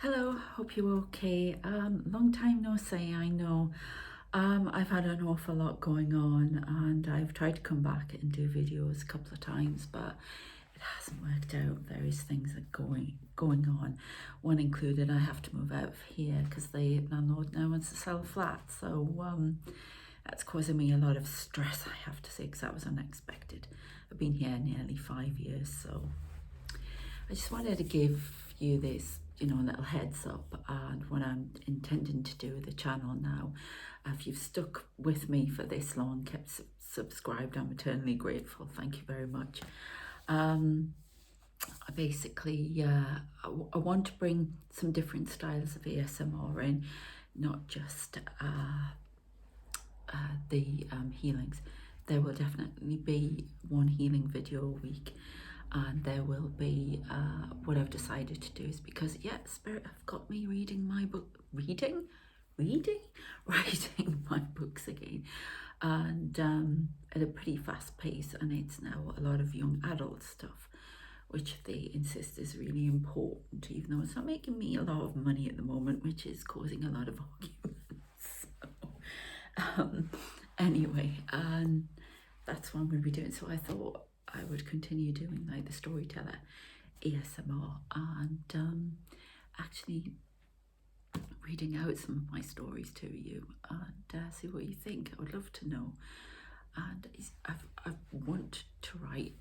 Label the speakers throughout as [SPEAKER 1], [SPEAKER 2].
[SPEAKER 1] Hello, hope you're okay. Long time no say, I know. I've had an awful lot going on and I've tried to come back and do videos a couple of times, but it hasn't worked out. Various things are going on. One included I have to move out of here because the landlord now wants to sell a flat. So that's causing me a lot of stress, I have to say, because that was unexpected. I've been here nearly 5 years, so I just wanted to give you this, little heads up and what I'm intending to do with the channel now. If you've stuck with me for this long, kept subscribed, I'm eternally grateful. Thank you very much. I basically, I want to bring some different styles of ASMR in, not just the healings. There will definitely be one healing video a week, and there will be what I've decided to do is because Spirit have got me reading my book, writing my books again, and at a pretty fast pace, and it's now a lot of young adult stuff, which they insist is really important, even though it's not making me a lot of money at the moment, which is causing a lot of arguments. Anyway, that's what I'm going to be doing. So I thought I would continue doing like the storyteller ASMR and actually reading out some of my stories to you and see what you think. I would love to know. And I want to write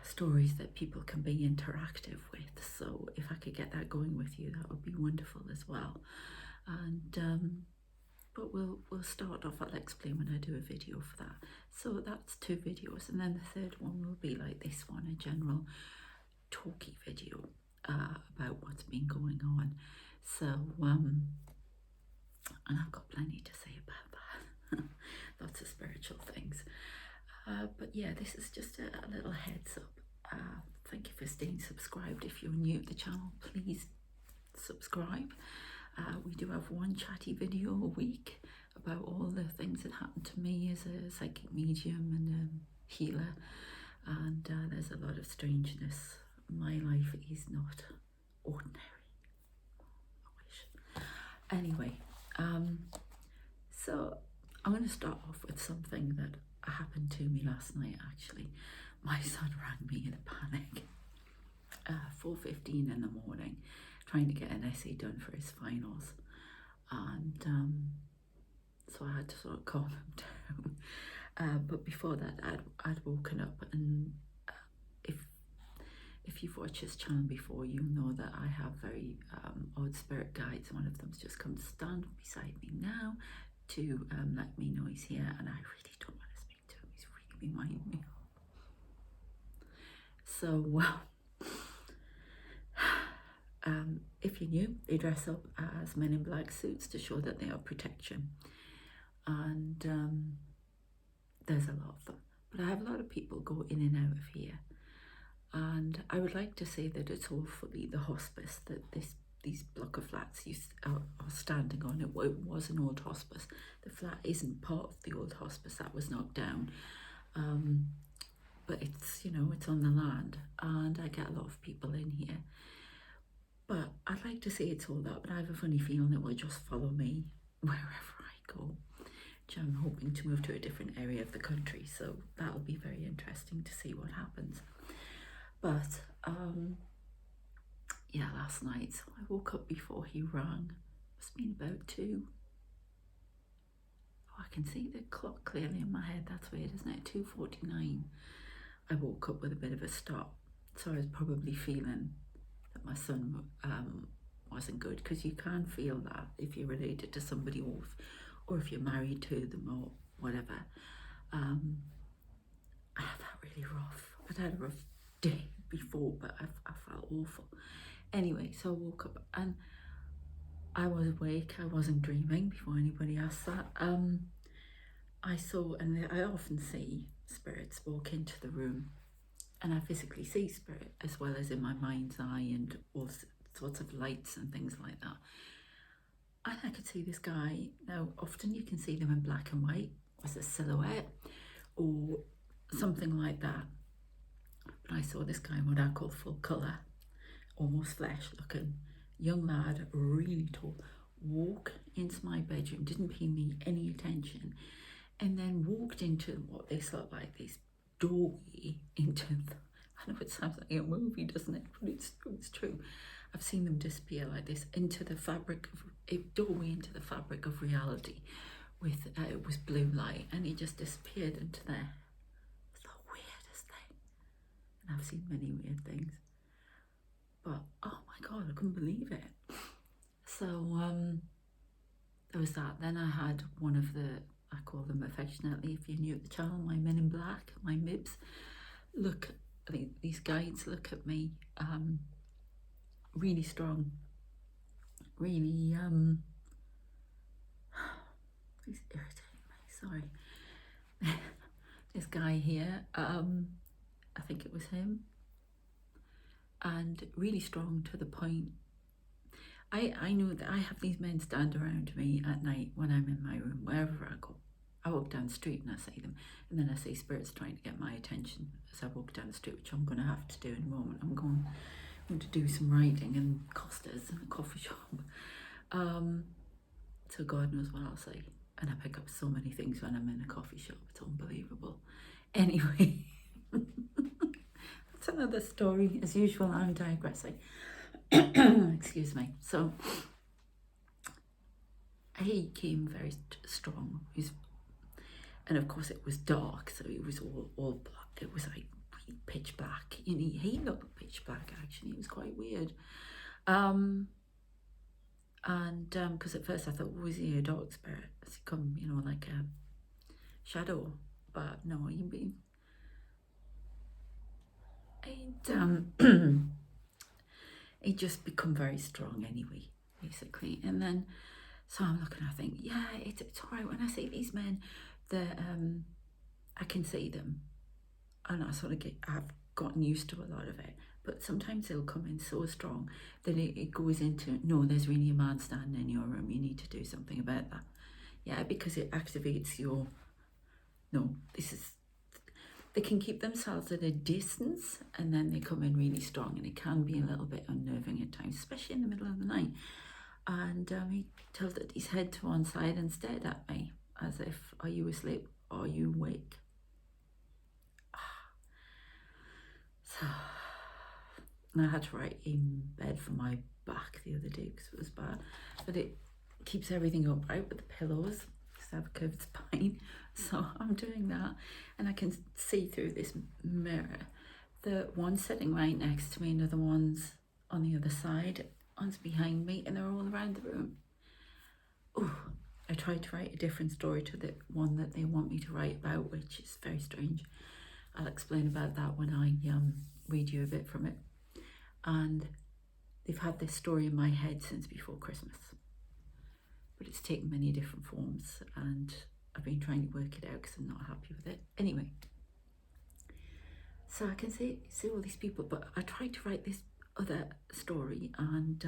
[SPEAKER 1] stories that people can be interactive with. So if I could get that going with you, that would be wonderful as well. And but we'll start off. I'll explain when I do a video for that. So that's 2 videos, and then the third one will be like this one, a general talky video about what's been going on. So and I've got plenty to say about that. Lots of spiritual things. But yeah, this is just a little heads up. Thank you for staying subscribed. If you're new to the channel, please subscribe. We do have one chatty video a week about all the things that happened to me as a psychic medium and a healer, and there's a lot of strangeness. My life is not ordinary, I wish. Anyway, so I'm going to start off with something that happened to me last night. Actually, my son rang me in a panic, 4:15 in the morning, trying to get an essay done for his finals, and so I had to sort of calm him down. But before that, I'd woken up, and if you've watched this channel before, you know that I have very odd spirit guides. One of them's just come to stand beside me now to let me know he's here, and I really don't want to speak to him. He's really winding me up. So if you're new, they dress up as men in black suits to show that they are protection, and there's a lot of them. But I have a lot of people go in and out of here, and I would like to say that it's all fully the hospice that these block of flats are standing on. It was an old hospice. The flat isn't part of the old hospice that was knocked down, but it's it's on the land, and I get a lot of people in here. But I'd like to say it's all that, but I have a funny feeling it will just follow me wherever I go. I'm hoping to move to a different area of the country, so that'll be very interesting to see what happens. But yeah, last night, so I woke up before he rang. It's been about 2. Oh, I can see the clock clearly in my head. That's weird, isn't it? 2:49. I woke up with a bit of a start, so I was probably feeling that my son wasn't good, because you can feel that if you're related to somebody, or if you're married to them or whatever. I had that really rough. I'd had a rough day before, but I felt awful. Anyway, so I woke up and I was awake. I wasn't dreaming, before anybody asks that. I saw, and I often see spirits walk into the room, and I physically see spirit as well as in my mind's eye and all sorts of lights and things like that. And I could see this guy. Now, often you can see them in black and white as a silhouette or something like that. But I saw this guy in what I call full colour, almost flesh looking young lad, really tall, walked into my bedroom, didn't pay me any attention, and then walked into what they looked like this doorway into the, I know it sounds like a movie, doesn't it? But it's true. I've seen them disappear like this into the fabric of a doorway into the fabric of reality. With it was blue light, and he just disappeared into there. It's the weirdest thing, and I've seen many weird things. But oh my god, I couldn't believe it. So there was that. Then I had one of the, I call them affectionately, if you're new at the channel, my men in black, my MIBs. Look, I think these guides look at me really strong, really he's irritating me, sorry. This guy here, I think it was him, and really strong to the point. I know that I have these men stand around me at night when I'm in my room, wherever I go. I walk down the street and I say them, and then I say spirits trying to get my attention as I walk down the street, which I'm going to have to do in a moment. I'm going to do some writing in Costa's in a coffee shop. So God knows what I'll say. And I pick up so many things when I'm in a coffee shop. It's unbelievable. Anyway, that's another story. As usual, I'm digressing. Excuse me. So he came very strong. And of course it was dark, so it was all black. It was like really pitch black. You know, he looked pitch black actually. It was quite weird. And because at first I thought, was he a dark spirit? Has he come, you know, like a shadow? But no, he'd he'd just become very strong anyway, basically. And then, so I'm looking, I think, yeah, it's all right. When I see these men, I can see them, and I sort of I've gotten used to a lot of it. But sometimes they'll come in so strong that it goes into, no, there's really a man standing in your room. You need to do something about that. Yeah, because it activates your, no, they can keep themselves at a distance, and then they come in really strong, and it can be a little bit unnerving at times, especially in the middle of the night. And he tilted his head to one side and stared at me as if, are you asleep or are you awake? So I had to write in bed for my back the other day because it was bad, but it keeps everything upright with the pillows because I have a curved spine. So I'm doing that, and I can see through this mirror. The one sitting right next to me, another one's on the other side, one's behind me, and they're all around the room. Oh, I tried to write a different story to the one that they want me to write about, which is very strange. I'll explain about that when I read you a bit from it. And they've had this story in my head since before Christmas, but it's taken many different forms, and I've been trying to work it out because I'm not happy with it. Anyway, so I can see all these people, but I tried to write this other story, and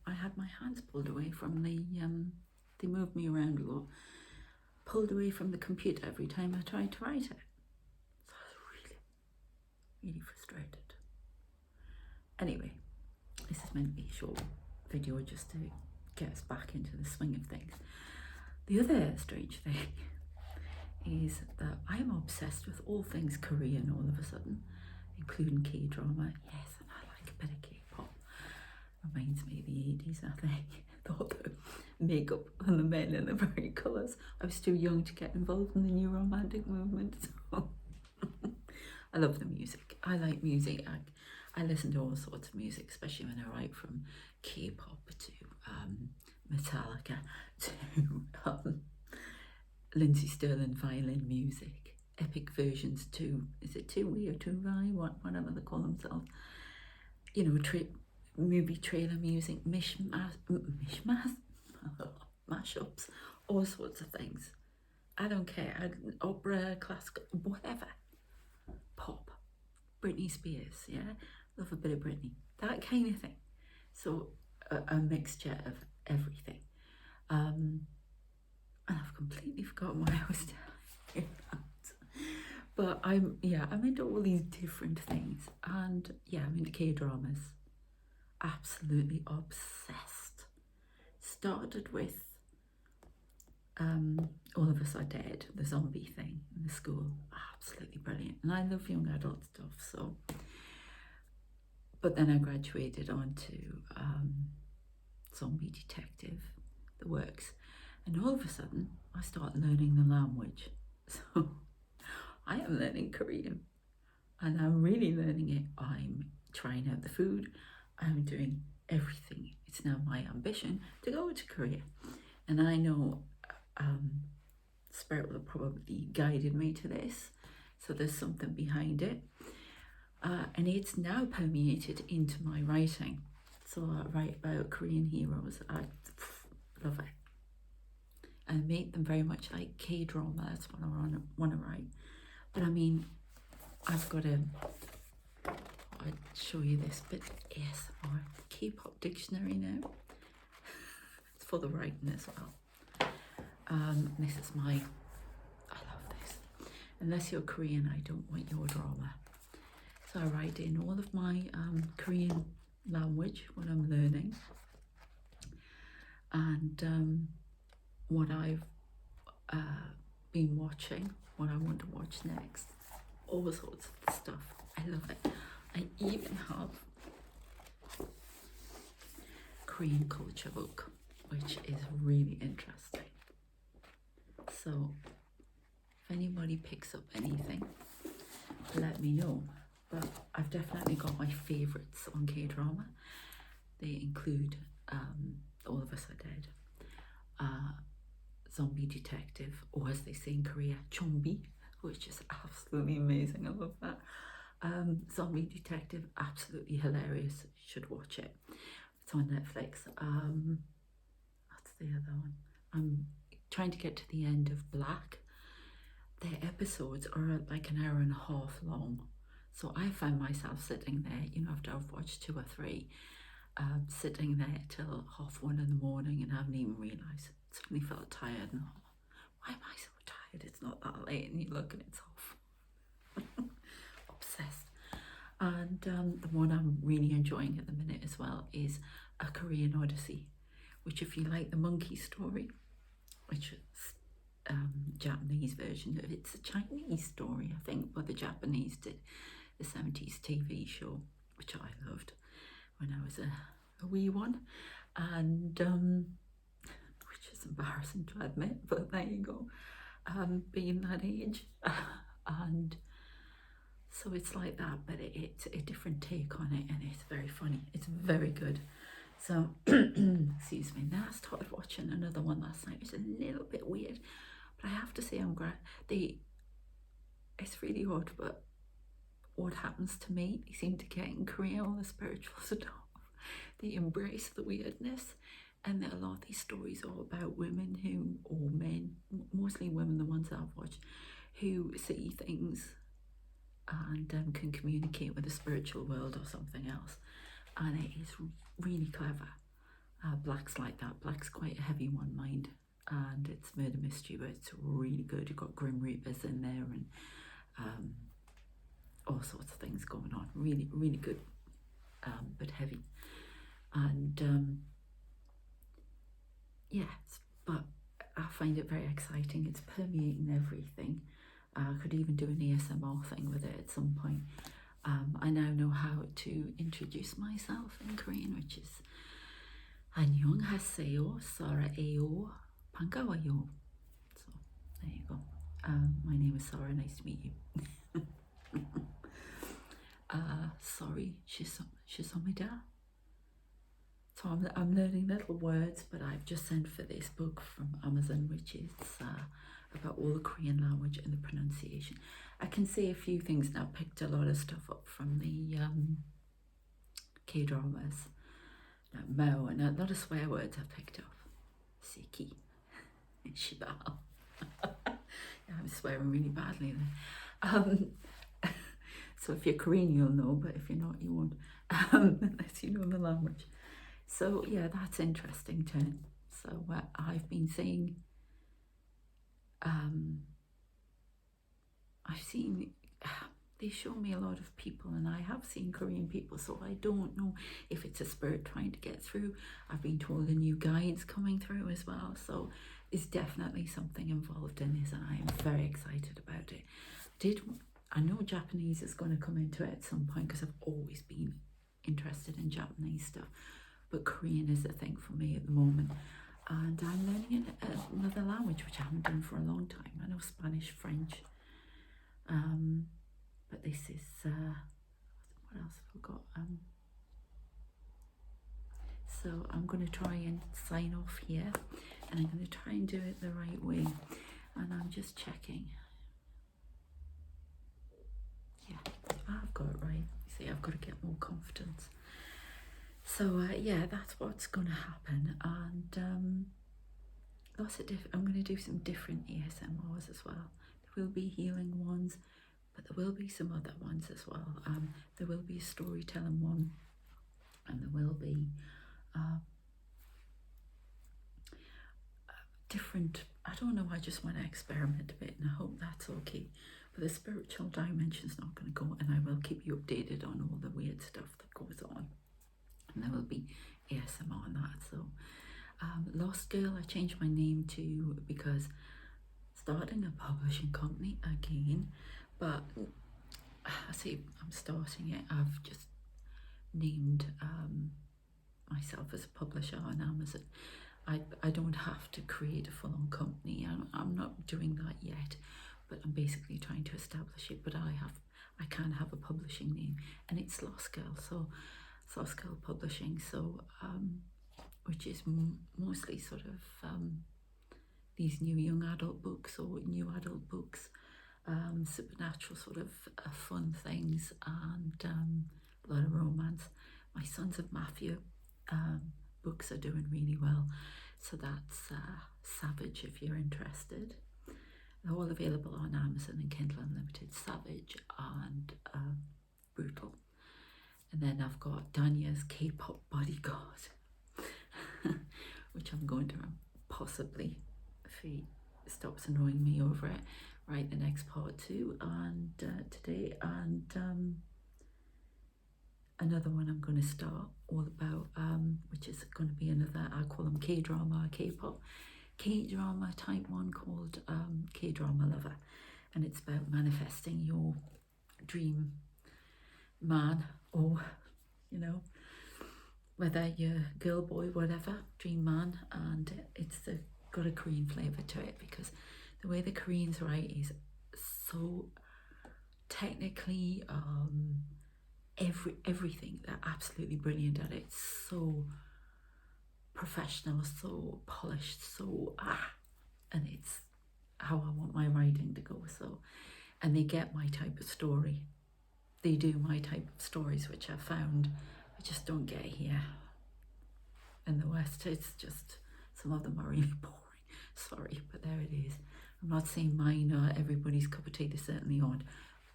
[SPEAKER 1] I had my hands pulled away from the, they moved me around a lot, pulled away from the computer every time I tried to write it. So I was really, really frustrated. Anyway, this is meant to be a short video just to get us back into the swing of things. The other strange thing is that I'm obsessed with all things Korean all of a sudden, including K-drama. Yes, and I like a bit of K-pop. Reminds me of the 80s, I think. All the makeup on the men and the bright colours. I was too young to get involved in the new romantic movement, so I love the music. I like music. I listen to all sorts of music, especially when I write, from K-pop to Metallica to Lindsay Sterling violin music, epic versions too. Is it 2 or 2i? Whatever they call themselves. You know, movie trailer music, mashups, all sorts of things. I don't care. Opera, classical, whatever. Pop, Britney Spears, yeah? Love a bit of Britney. That kind of thing. So a mixture of everything. And I've completely forgotten what I was telling you about. But I'm into all these different things. And yeah, I'm into K-dramas. absolutely obsessed. Started with All of Us Are Dead, the zombie thing in the school. Absolutely brilliant. And I love young adult stuff, so. But then I graduated onto Zombie Detective, the works. And all of a sudden, I start learning the language. So I am learning Korean. And I'm really learning it. I'm trying out the food. I'm doing everything. It's now my ambition to go to Korea. And I know Spirit will have probably guided me to this. So there's something behind it. And it's now permeated into my writing. So I write about Korean heroes. I love it. I make them very much like K-drama. That's what I want to write. But I mean, I've got to, I'll show you this, but ASMR, K-pop dictionary now. It's for the writing as well. This is I love this. Unless you're Korean, I don't want your drama. So I write in all of my Korean language, what I'm learning, and what I've been watching, what I want to watch next, all sorts of stuff. I love it. I even have Korean culture book, which is really interesting. So if anybody picks up anything, let me know. But I've definitely got my favourites on K-drama. They include All of Us Are Dead, Zombie Detective, or as they say in Korea, Chombi, which is absolutely amazing. I love that. Zombie Detective, absolutely hilarious. You should watch it. It's on Netflix. What's the other one? I'm trying to get to the end of Black. Their episodes are like an hour and a half long. So I find myself sitting there, you know, after I've watched 2 or 3, sitting there till 1:30 in the morning and haven't even realised. Suddenly felt tired and why am I so tired? It's not that late, and you look and it's off. Obsessed. And the one I'm really enjoying at the minute as well is A Korean Odyssey, which if you like the monkey story, which is Japanese version of it's a Chinese story, I think, but the Japanese did the 70s TV show, which I loved when I was a wee one, and which is embarrassing to admit, but there you go, being that age. And so it's like that, but it's a different take on it, and it's very funny. It's very good. So excuse me. Now I started watching another one last night. It's a little bit weird, but I have to say I'm glad. It's really odd, but what happens to me, they seem to get in Korea, all the spiritual stuff. They embrace the weirdness, and a lot of these stories are about women who, or men, mostly women, the ones I've watched, who see things and can communicate with the spiritual world or something else. And it is really clever. Black's like that. Black's quite a heavy one, mind, and it's murder mystery, but it's really good. You've got Grim Reapers in there and all sorts of things going on. Really, really good, but heavy. And yes, but I find it very exciting. It's permeating everything. I could even do an ASMR thing with it at some point. I now know how to introduce myself in Korean, which is 안녕하세요, Saraheo, 반가워요. So there you go. My name is Sarah. Nice to meet you. Sorry, 죄송합니다. So I'm learning little words, but I've just sent for this book from Amazon, which is about all the Korean language and the pronunciation. I can say a few things now. Picked a lot of stuff up from the K-dramas. Mo, and a lot of swear words I've picked up. Siki, Shibao. Yeah, I'm swearing really badly there. So if you're Korean, you'll know, but if you're not, you won't, unless you know the language. So yeah, that's interesting too. So I've been saying, I've seen they show me a lot of people, and I have seen Korean people, so I don't know if it's a spirit trying to get through. I've been told a new guide's coming through as well, so it's definitely something involved in this, and I am very excited about it. I know Japanese is going to come into it at some point because I've always been interested in Japanese stuff, but Korean is the thing for me at the moment. And I'm learning another language which I haven't done for a long time. I know Spanish, French, but this is what else have I got? So I'm going to try and sign off here, and I'm going to try and do it the right way. And I'm just checking. Yeah, I've got it right. See, I've got to get more confidence. So yeah, that's what's going to happen. And lots of I'm going to do some different ASMRs as well. There will be healing ones, but there will be some other ones as well. There will be a storytelling one, and there will be different, I don't know, I just want to experiment a bit, and I hope that's okay. But the spiritual dimension's not going to go, and I will keep you updated on all the weird stuff that goes on. And there will be ASMR on that. So Lost Girl, I changed my name to, because starting a publishing company again, but I say I'm starting it, I've just named myself as a publisher on Amazon. I don't have to create a full-on company. I'm not doing that yet, but I'm basically trying to establish it. But I can have a publishing name, and it's Lost Girl. So it's Lost Girl Publishing. So which is mostly sort of these new young adult books or new adult books, supernatural sort of fun things, and a lot of romance. My Sons of Mafia books are doing really well, so that's Savage if you're interested. They're all available on Amazon and Kindle Unlimited. Savage and Brutal. And then I've got Danya's K-pop Bodyguard, which I'm going to possibly, if he stops annoying me over it, write the next part too, and today, and another one I'm going to start all about, which is going to be another, I call them K-drama, K-pop, K-drama type one called K-drama Lover, and it's about manifesting your dream man, or you know, whether you're girl, boy, whatever, dream man. And it's got a Korean flavour to it, because the way the Koreans write is so technically everything, they're absolutely brilliant at it. So professional, so polished, so and it's how I want my writing to go. So, and they get my type of story. They do my type of stories, which I found I just don't get here in the West. It's just, some of them are really boring. Sorry, but there it is. I'm not saying mine are everybody's cup of tea, they certainly aren't,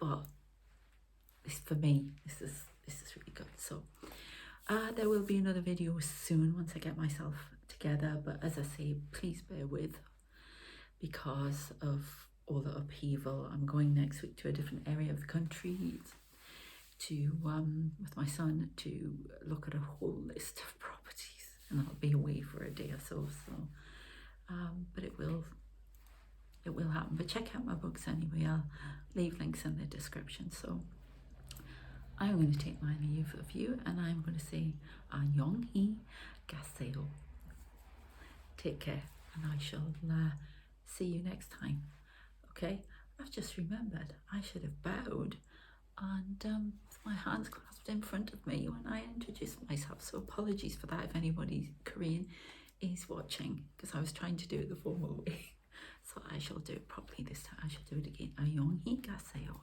[SPEAKER 1] but for me, this is really good. So there will be another video soon once I get myself together, but as I say, please bear with, because of all the upheaval. I'm going next week to a different area of the country to with my son to look at a whole list of properties, and I'll be away for a day or so. But it will happen. But check out my books anyway. I'll leave links in the description. So I'm going to take my leave of you, and I'm going to say 안녕히 가세요. Take care, and I shall see you next time. Okay, I've just remembered I should have bowed and with my hands clasped in front of me when I introduced myself. So apologies for that if anybody Korean is watching, because I was trying to do it the formal way. So I shall do it properly this time. I shall do it again. 안녕히 가세요.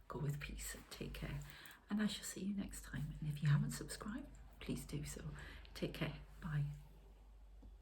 [SPEAKER 1] Go with peace and take care. And I shall see you next time. And if you haven't subscribed, please do so. Take care. Bye.